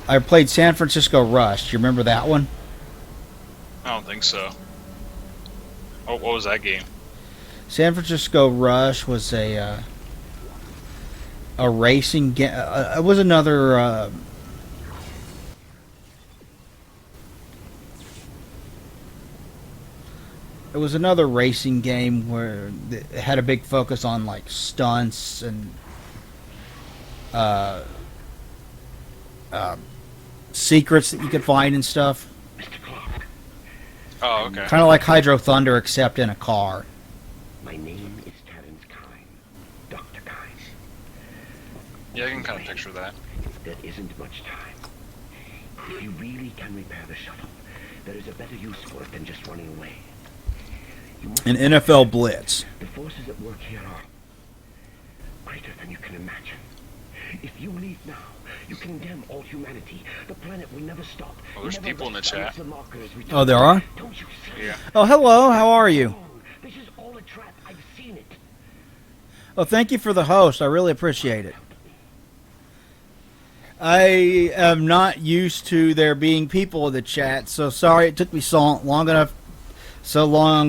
I played San Francisco Rush. You remember that one? I don't think so. What was that game? San Francisco Rush was a racing game. It was another. It was another racing game where it had a big focus on like stunts and uh, uh, secrets that you could find and stuff. Mr. Clark, Oh, okay. Kind of like Hydro Thunder, except in a car. my name is Terrence Kyne. Dr. Kyne. Yeah, I can kind of picture that. There isn't much time. If you really can repair the shuttle, there is a better use for it than just running away. You must An NFL Blitz. The forces at work here are greater than you can imagine. If you leave now, you condemn all humanity. The planet will never stop. Oh, there's Never people in the let chat. the markers return. Oh, there are? Don't you see? Yeah. Oh, hello. How are you? This is all a trap. I've seen it. Oh, thank you for the host. I really appreciate it. I am not used to there being people in the chat, so sorry it took me so long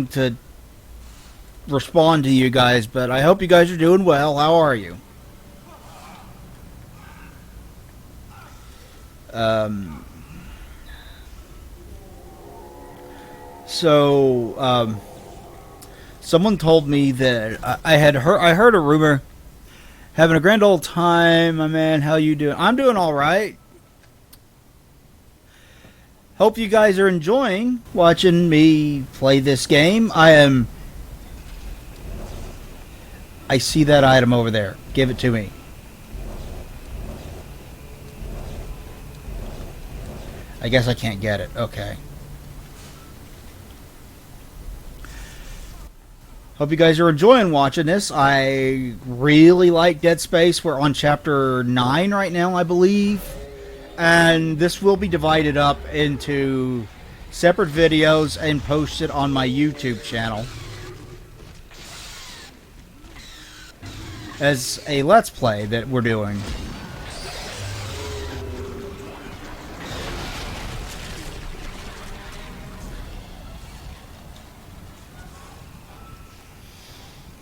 to respond to you guys, but I hope you guys are doing well. How are you? Um, someone told me that I heard a rumor. Having a grand old time, my man. How you doing? I'm doing all right. Hope you guys are enjoying watching me play this game. I see that item over there. Give it to me. I guess I can't get it. Okay. Hope you guys are enjoying watching this. I really like Dead Space. We're on chapter 9 right now, I believe. And this will be divided up into separate videos and posted on my YouTube channel as a Let's Play that we're doing.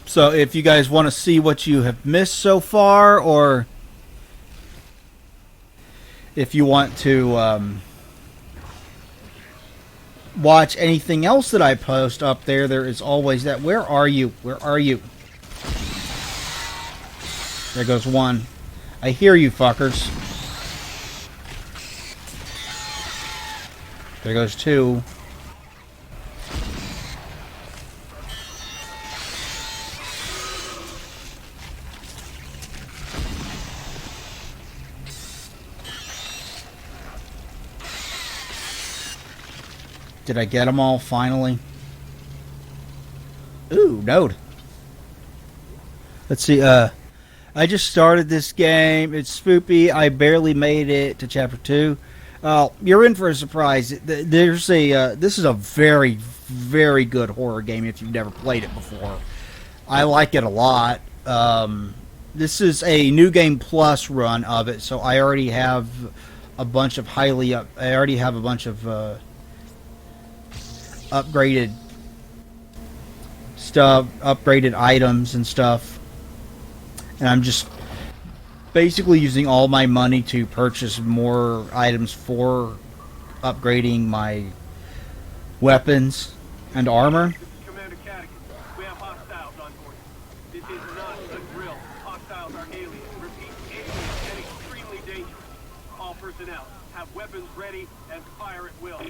So if you guys want to see what you have missed so far, or if you want to watch anything else that I post up there, there is always that. Where are you? Where are you? There goes one. I hear you, fuckers. There goes two. Did I get them all finally? Ooh, node. Let's see. I just started this game. It's spoopy. I barely made it to chapter 2. You're in for a surprise. This is a very, very good horror game if you've never played it before. I like it a lot. This is a New Game Plus run of it, so I already have a bunch of upgraded stuff, upgraded items and stuff. And I'm just basically using all my money to purchase more items for upgrading my weapons and armor. Commander Catecus, we have hostiles on board. This is not a drill. Hostiles are aliens. Repeat, aliens and extremely dangerous. All personnel, have weapons ready and fire at will.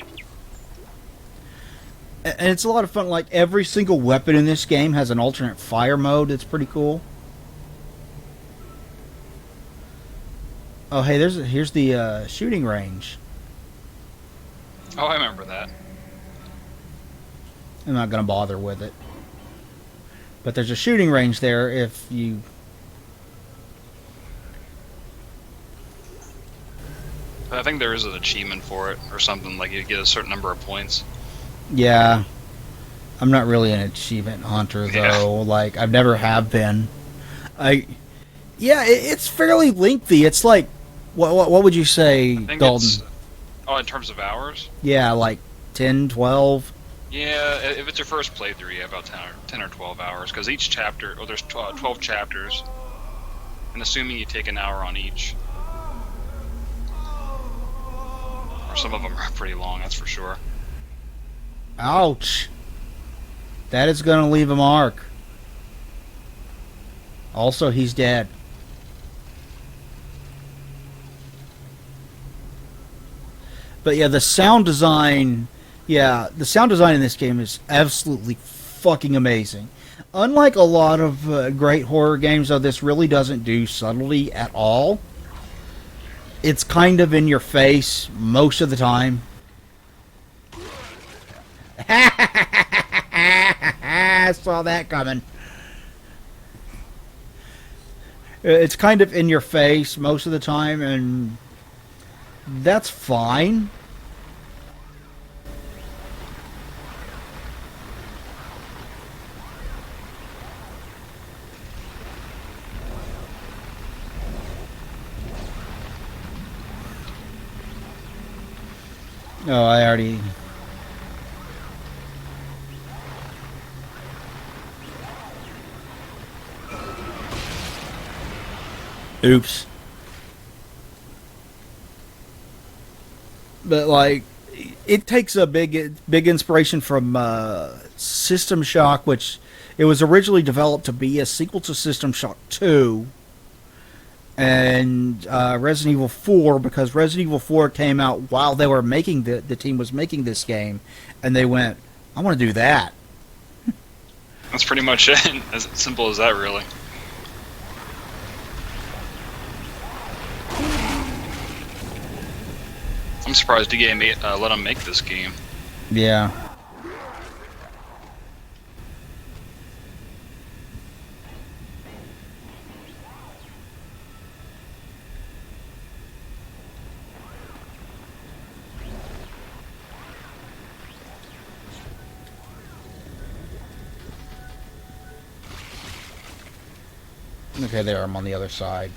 And it's a lot of fun. Like, every single weapon in this game has an alternate fire mode that's pretty cool. Oh, hey, here's the shooting range. Oh, I remember that. I'm not going to bother with it. But there's a shooting range there if you... I think there is an achievement for it or something, like you get a certain number of points. Yeah. I'm not really an achievement hunter, though. Yeah. Like, I've never have been. Yeah, it's fairly lengthy. It's like What would you say, I think Dalton? it's in terms of hours. Yeah, like 10, 12? Yeah, if it's your first playthrough, yeah, about 10 or 12 hours, because each chapter, there's 12 chapters, and assuming you take an hour on each, or some of them are pretty long, that's for sure. Ouch. That is going to leave a mark. Also, he's dead. But yeah, the sound design in this game is absolutely fucking amazing. Unlike a lot of great horror games, though, this really doesn't do subtlety at all. It's kind of in your face most of the time. I saw that coming. It's kind of in your face most of the time, and that's fine. Oh, I already... Oops. But like, it takes a big inspiration from System Shock, which it was originally developed to be a sequel to System Shock 2, and Resident Evil 4, because Resident Evil 4 came out while they were making the team was making this game, and they went, I want to do that. That's pretty much it. As simple as that, really. I'm surprised DGA let them make this game. Yeah. Okay, there, I'm on the other side.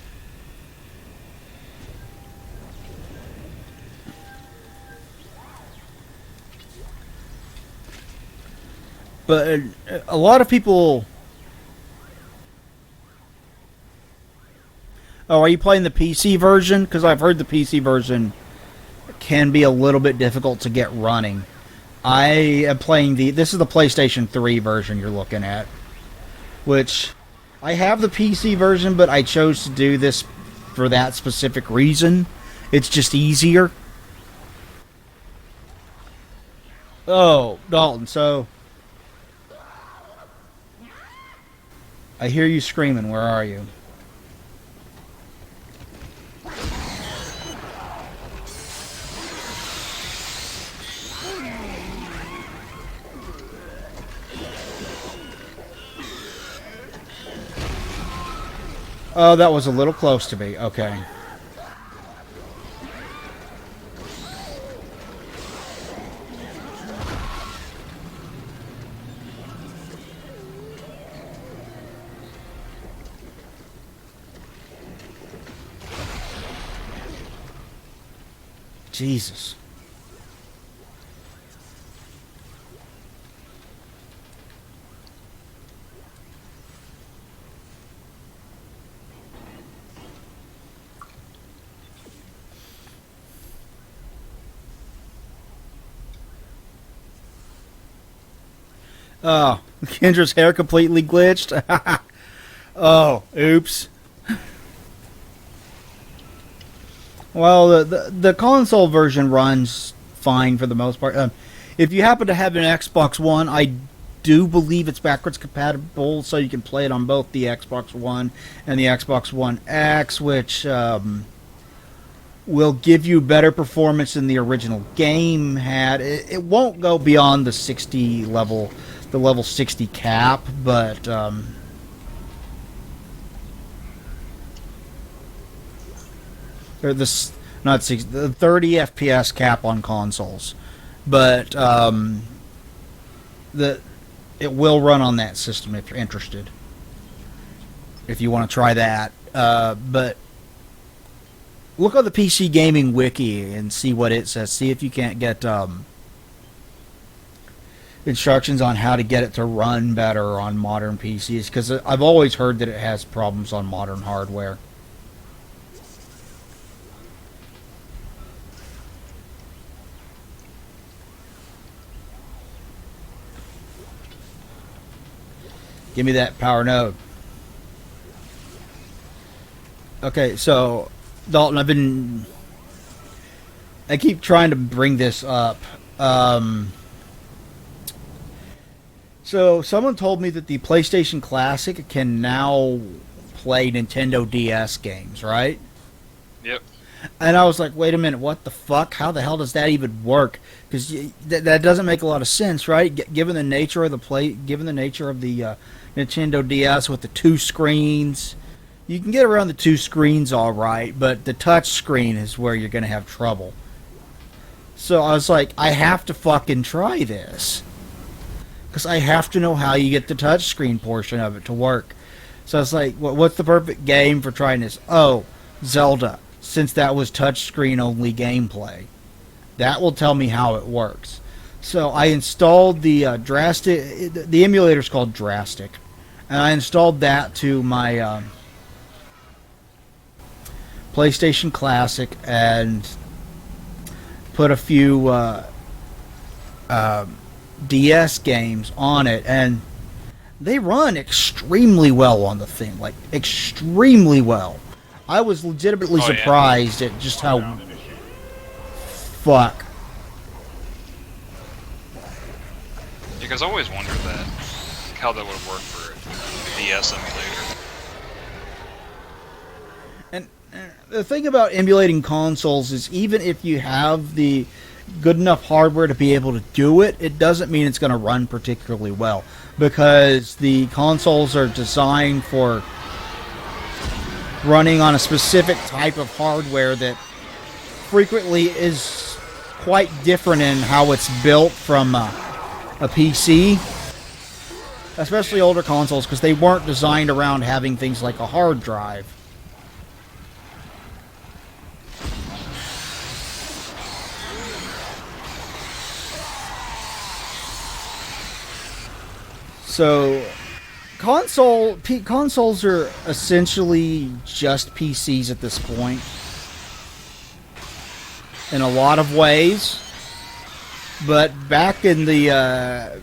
But a lot of people... Oh, are you playing the PC version? Because I've heard the PC version can be a little bit difficult to get running. I am playing this is the PlayStation 3 version you're looking at. Which, I have the PC version, but I chose to do this for that specific reason. It's just easier. Oh, Dalton, so... I hear you screaming. Where are you? Oh, that was a little close to me. Okay. Jesus. Oh, Kendra's hair completely glitched. Oh, oops. Well, the console version runs fine for the most part. If you happen to have an Xbox One, I do believe it's backwards compatible, so you can play it on both the Xbox One and the Xbox One X, which will give you better performance than the original game had. It won't go beyond the 60 level, the level 60 cap, but or this not 60, the 30 FPS cap on consoles, but it will run on that system if you're interested. If you want to try that, but look on the PC Gaming Wiki and see what it says. See if you can't get instructions on how to get it to run better on modern PCs, because I've always heard that it has problems on modern hardware. Give me that power node. Okay, so Dalton, I keep trying to bring this up. So someone told me that the PlayStation Classic can now play Nintendo DS games, right? Yep. And I was like, wait a minute, what the fuck? How the hell does that even work? Because that doesn't make a lot of sense, right? Given the nature of the Nintendo DS with the two screens, you can get around the two screens all right, but the touch screen is where you're going to have trouble. So I was like, I have to fucking try this, because I have to know how you get the touch screen portion of it to work. So I was like, what's the perfect game for trying this? Oh, Zelda, since that was touch screen only gameplay. That will tell me how it works. So I installed the Drastic. The emulator's called Drastic, and I installed that to my PlayStation Classic and put a few DS games on it, and they run extremely well on the thing, like extremely well. I was legitimately surprised at just how fuck. Because I always wondered that, how that would work for the DS emulator. And the thing about emulating consoles is, even if you have the good enough hardware to be able to do it, it doesn't mean it's going to run particularly well, because the consoles are designed for running on a specific type of hardware that frequently is quite different in how it's built from a PC, especially older consoles, because they weren't designed around having things like a hard drive. So, consoles are essentially just PCs at this point, in a lot of ways. But back in the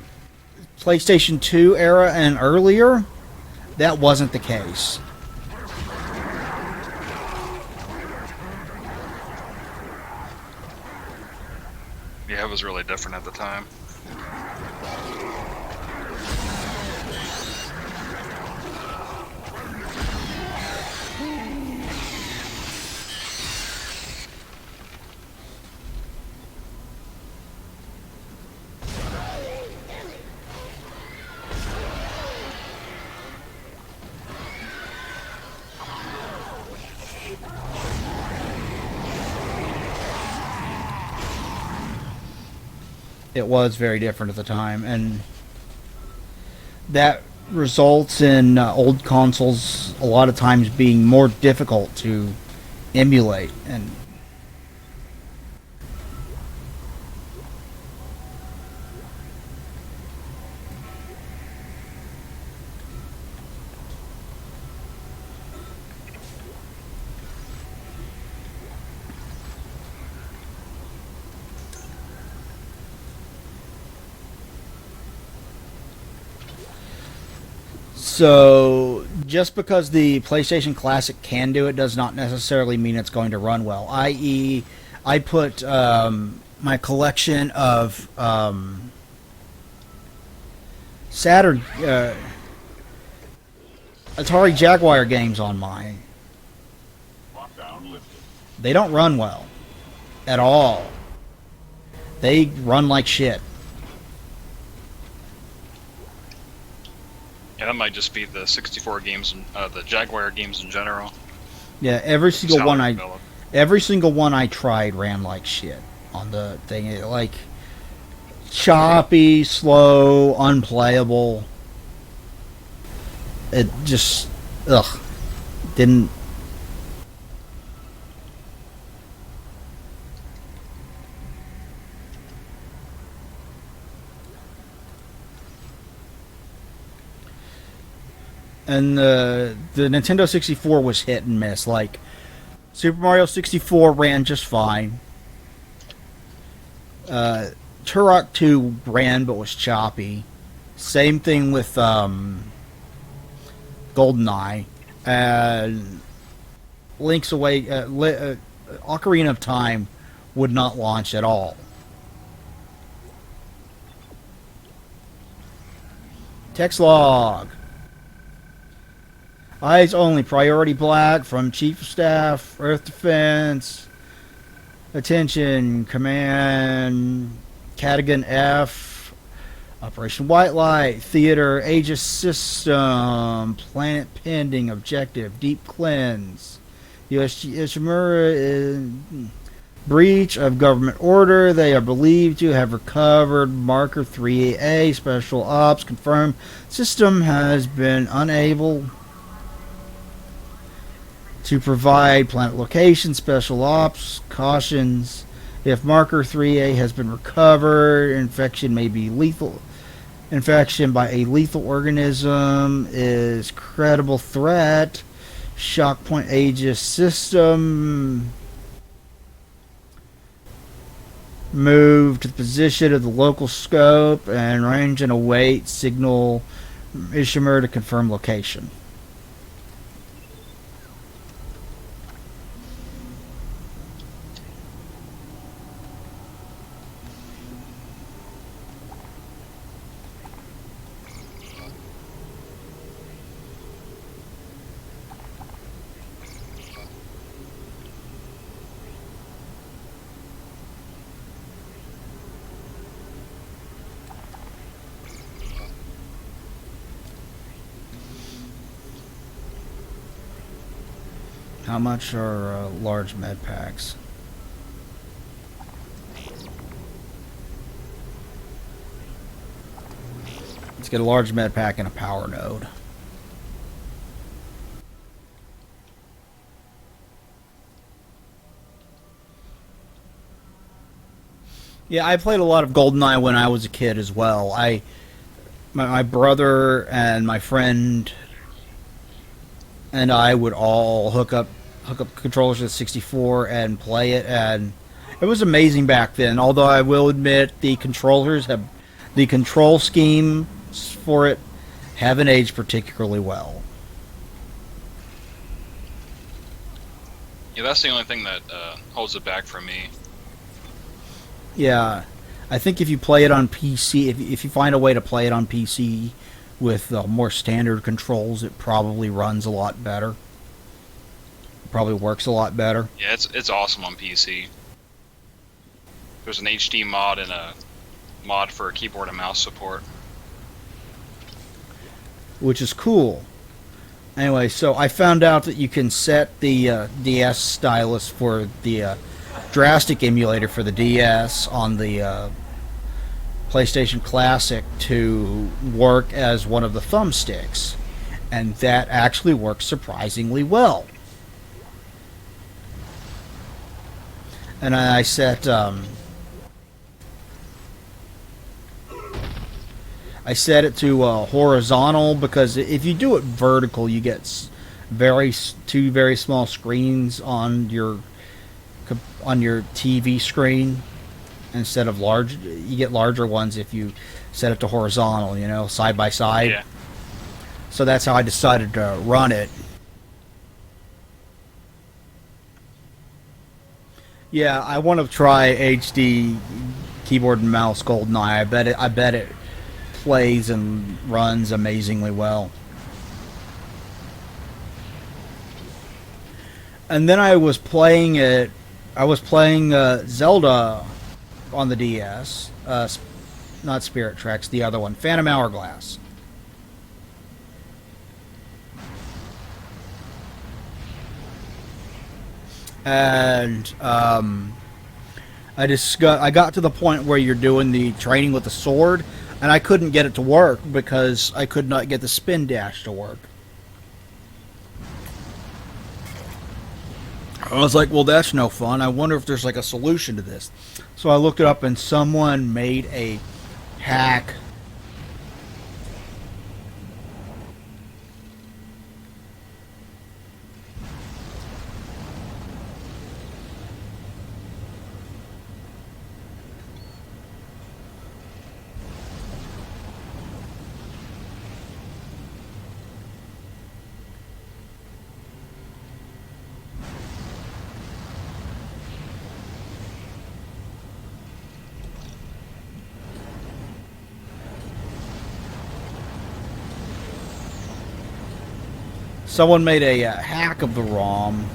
PlayStation 2 era and earlier, that wasn't the case. Yeah, it was really different at the time. It was very different at the time, and that results in old consoles a lot of times being more difficult to emulate. And so, just because the PlayStation Classic can do it does not necessarily mean it's going to run well. I.e., I put my collection of Saturn Atari Jaguar games on mine. They don't run well at all. They run like shit. Yeah, that might just be the 64 games, the Jaguar games in general. Yeah, every single How one they're I developed. every single one I tried ran like shit on the thing. It, like, choppy, slow, unplayable. It just didn't. and the Nintendo 64 was hit and miss. Like Super Mario 64 ran just fine. Turok 2 ran but was choppy. Same thing with GoldenEye. And Link's Away, Ocarina of Time would not launch at all. Text log. Eyes only. Priority black from Chief of Staff, Earth Defense. Attention. Command. Catagon F. Operation White Light. Theater. Aegis System. Planet Pending. Objective. Deep Cleanse. USG Ishimura is breach of government order. They are believed to have recovered marker 3A. Special ops confirmed. System has been unable to provide planet location. Special ops cautions. If marker 3A has been recovered, infection may be lethal. Infection by a lethal organism is credible threat. Shock point Aegis System. Move to the position of the local scope and range and await signal Ishimura to confirm location. How much are large med packs? Let's get a large med pack and a power node. Yeah, I played a lot of GoldenEye when I was a kid as well. My brother and my friend and I would all hook up controllers to the 64 and play it, and it was amazing back then. Although I will admit the control schemes for it haven't aged particularly well. Yeah, that's the only thing that holds it back for me. Yeah, I think if you play it on PC, if you find a way to play it on PC with more standard controls, it probably runs a lot better. Probably works a lot better. Yeah, it's awesome on PC. There's an HD mod and a mod for keyboard and mouse support. Which is cool. Anyway, so I found out that you can set the DS stylus for the Drastic emulator for the DS on the PlayStation Classic to work as one of the thumbsticks, and that actually works surprisingly well. And I set it to horizontal, because if you do it vertical, you get two very small screens on your TV screen. Instead of large, you get larger ones if you set it to horizontal, side by side. Yeah. So that's how I decided to run it. Yeah, I want to try HD keyboard and mouse GoldenEye. I bet it plays and runs amazingly well. And then I was playing Zelda on the DS, not Spirit Tracks, the other one, Phantom Hourglass. And I got to the point where you're doing the training with the sword, and I couldn't get it to work because I could not get the spin dash to work. I was like, well, that's no fun. I wonder if there's like a solution to this. So I looked it up, and someone made a hack someone made a hack of the ROM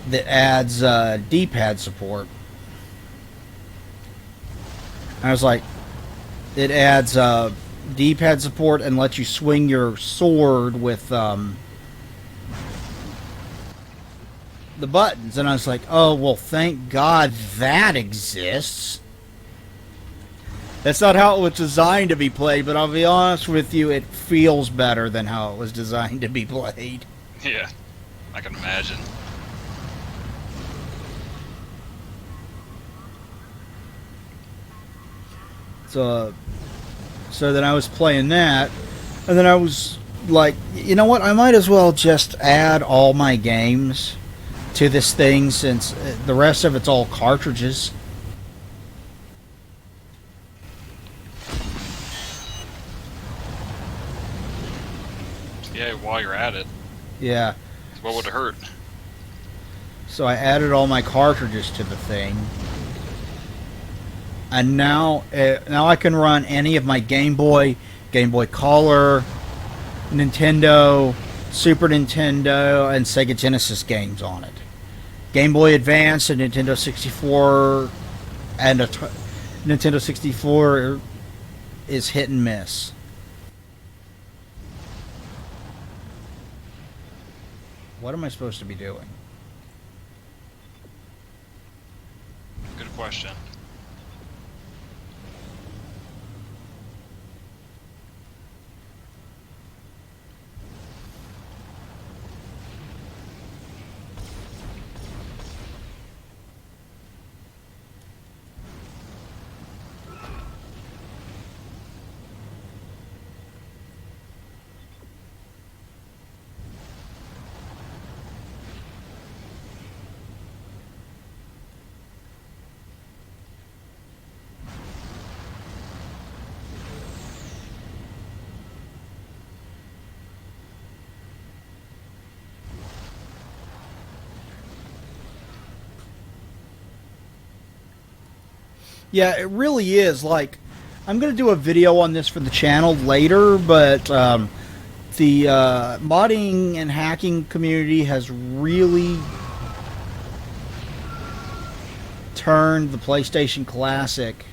that adds D-pad support. I was like, it adds D-pad support and lets you swing your sword with the buttons. And I was like, oh, well, thank God that exists. That's not how it was designed to be played, but I'll be honest with you, it feels better than how it was designed to be played. Yeah, I can imagine. So then I was playing that, and then I was like, you know what, I might as well just add all my games to this thing, since the rest of it's all cartridges. Yeah, while you're at it, Yeah. what would it hurt? So I added all my cartridges to the thing. And now I can run any of my Game Boy, Game Boy Color, Nintendo, Super Nintendo, and Sega Genesis games on it. Game Boy Advance and Nintendo 64 and Nintendo 64 is hit and miss. What am I supposed to be doing? Good question. Yeah, it really is. Like, I'm going to do a video on this for the channel later, but the modding and hacking community has really turned the PlayStation Classic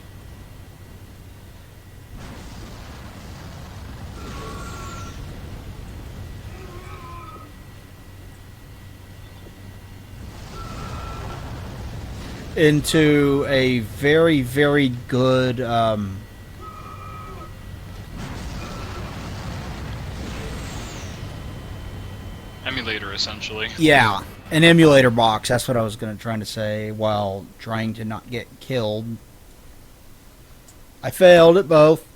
into a very, very good Emulator, essentially. yeah, an emulator box. That's what I was trying to say while trying to not get killed. I failed at both.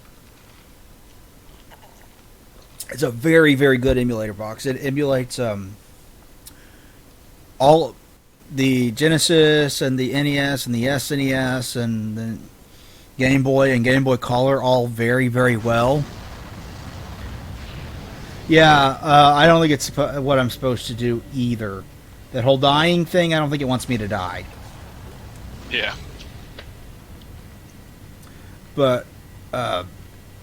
It's a very, very good emulator box. It emulates all the Genesis and the NES and the SNES and the Game Boy and Game Boy Color all very, very well. Yeah, I don't think it's what I'm supposed to do either. That whole dying thing, I don't think it wants me to die. Yeah. But,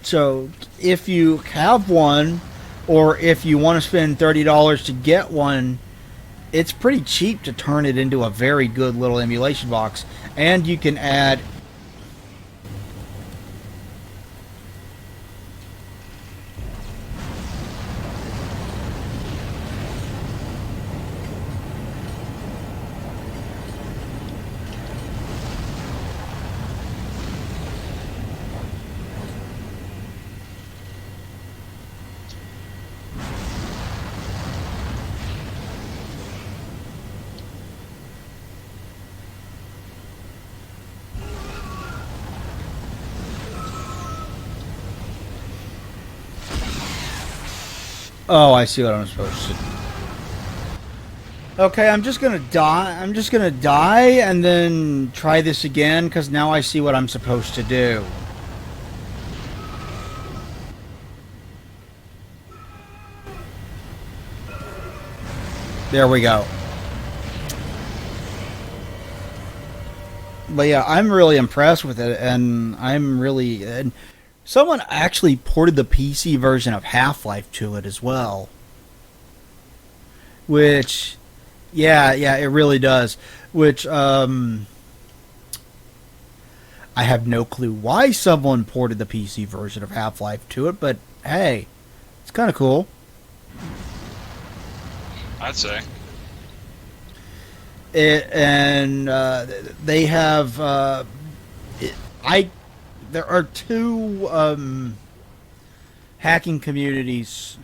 so if you have one, or if you want to spend $30 to get one, it's pretty cheap to turn it into a very good little emulation box. And you can add oh, I see what I'm supposed to do. Okay, I'm just gonna die. I'm just gonna die and then try this again, because now I see what I'm supposed to do. There we go. But yeah, I'm really impressed with it, and I'm really... And Someone actually ported the PC version of Half-Life to it as well. Which, yeah, it really does. Which, I have no clue why someone ported the PC version of Half-Life to it, but hey, it's kind of cool. I'd say. They have, there are two hacking communities.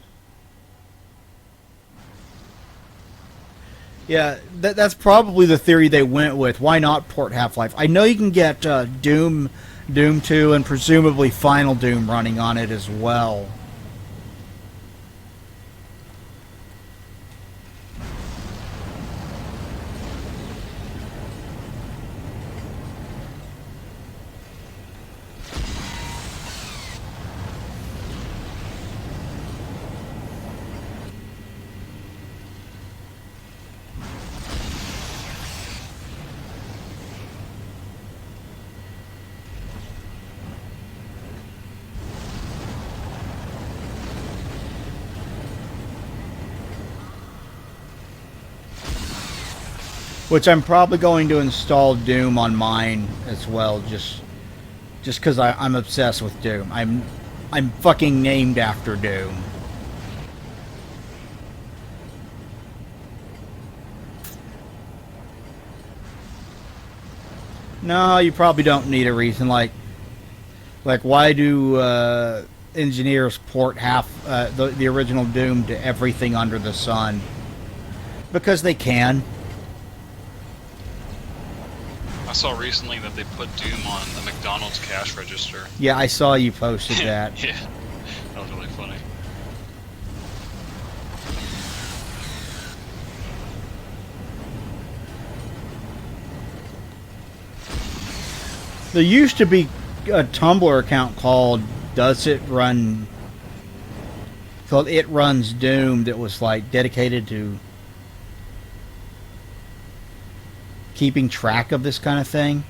Yeah, that's probably the theory they went with. Why not port Half-Life? I know you can get Doom 2, and presumably Final Doom running on it as well. Which I'm probably going to install Doom on mine as well, just because I'm obsessed with Doom. I'm fucking named after Doom. No, you probably don't need a reason. Like why do engineers port the original Doom to everything under the sun? Because they can. I saw recently that they put Doom on the McDonald's cash register. Yeah, I saw you posted that. Yeah, that was really funny. There used to be a Tumblr account called It Runs Doom that was like dedicated to keeping track of this kind of thing.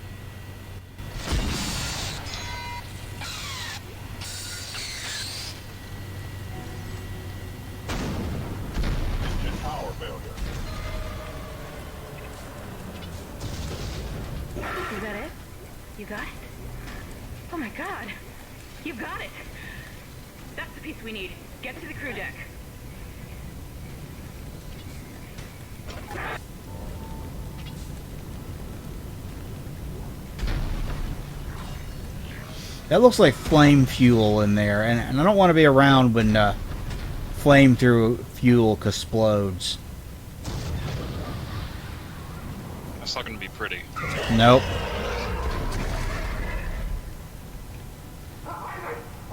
Is that it? You got it? Oh my god! You got it! That's the piece we need. Get to the crew deck. That looks like flame fuel in there, and I don't want to be around when flame through fuel explodes. That's not going to be pretty. Nope.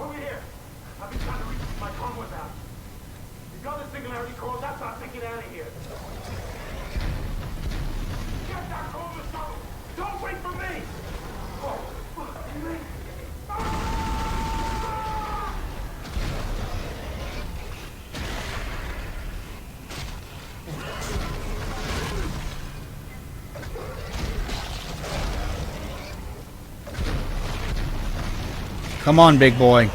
Over here. I've been trying to reach my comm was out. You got the singularity core, that's not taking out of here. Get that core to stop. Don't wait for me! Oh, fuck me. Come on, big boy.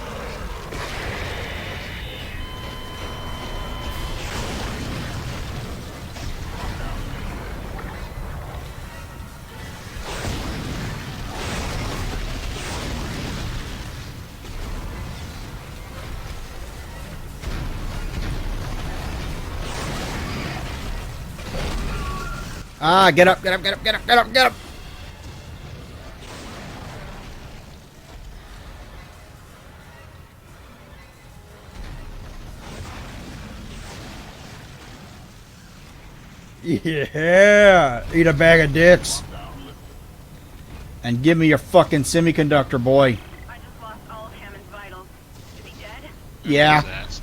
Ah, get up, get up, get up, get up, get up, get up! Yeah! Eat a bag of dicks. And give me your fucking semiconductor, boy. I just lost all of Hammond's vitals. Is he dead? Yeah. That's